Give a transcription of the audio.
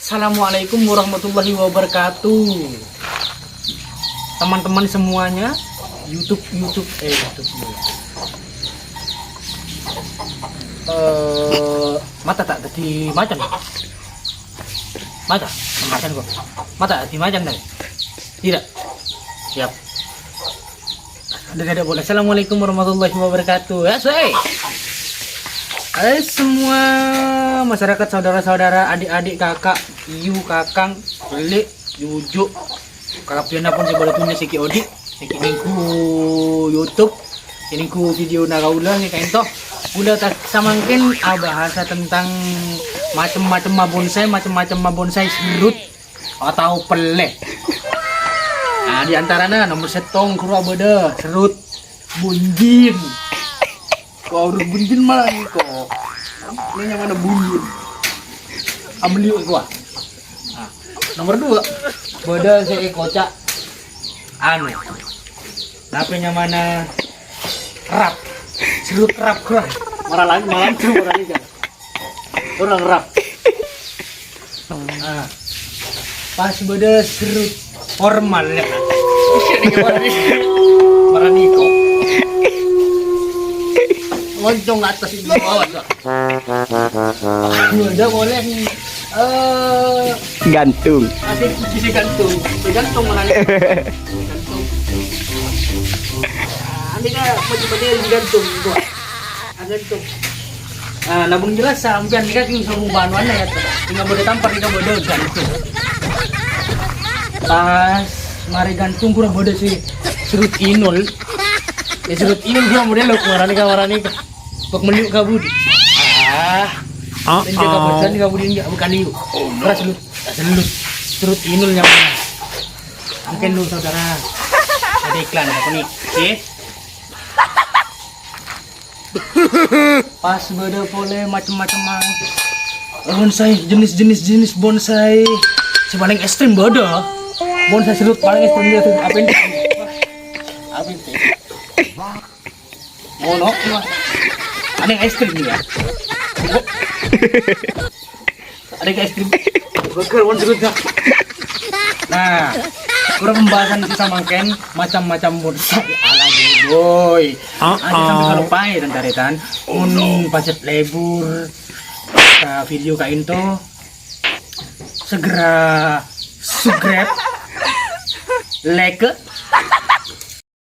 Assalamualaikum warahmatullahi wabarakatuh. Teman-teman semuanya, YouTube mata tak tadi macan. Mata, macan kok. Mata tadi macan tadi. Tidak. Siap. Ada boleh. Assalamualaikum warahmatullahi wabarakatuh. Ya, say. Hai semua masyarakat, saudara-saudara, adik-adik, kakak, iu, kakang, belik, yujuk, kakak piana pun saya boleh punya siki odik, siki ningku YouTube, ningku video nagaula nih kain toh, udah tak samangkin bahasa tentang macam-macam bonsai serut atau pele. Nah diantaranya nomor setong kurang beda serut bunjin. Kau udah bunjin malah nih kok. Ini yang mana bunjin? Ambil yuk gua. Nah, nomor 2 beda saya kocak. Tapi yang mana rap? Serut rap gua. Malah tuh orang ini kan. Orang rap. Nah, pas beda serut formal ya. Marah Niko. Loncong atas itu bawah tuh. Udah boleh gantung. Asik bisa gantung mana nih? Gantung. Andi kan macam dia gantung gua. Gantung. Nabung jelas sampean nih kan semua bahan ya. Tinggal boleh tampar kita boleh gantung. Pas mari gantung kurang bodoh sih serut inul. Ya serut inul gua model lo warani ka. Pag maliw ka budi. Hindi ka bosan ka budi enggak bukan liu. Beras serut inul nya mana. Mungkin lu saudara. Ada iklan apa nih? Oke. Pas beda boleh macam-macam bonsai, jenis bonsai paling ekstrim bodoh. Bonsai serut paling ekstrim dia tuh apa ini? Mono ada yang ekstrim juga. Ada yang ekstrim. Nah, kurang pembahasan kita makan macam-macam bonsai ala boy. Ada sampai kalau pai dan taretan. Pacet lebur. Video kain to segera subscribe, like,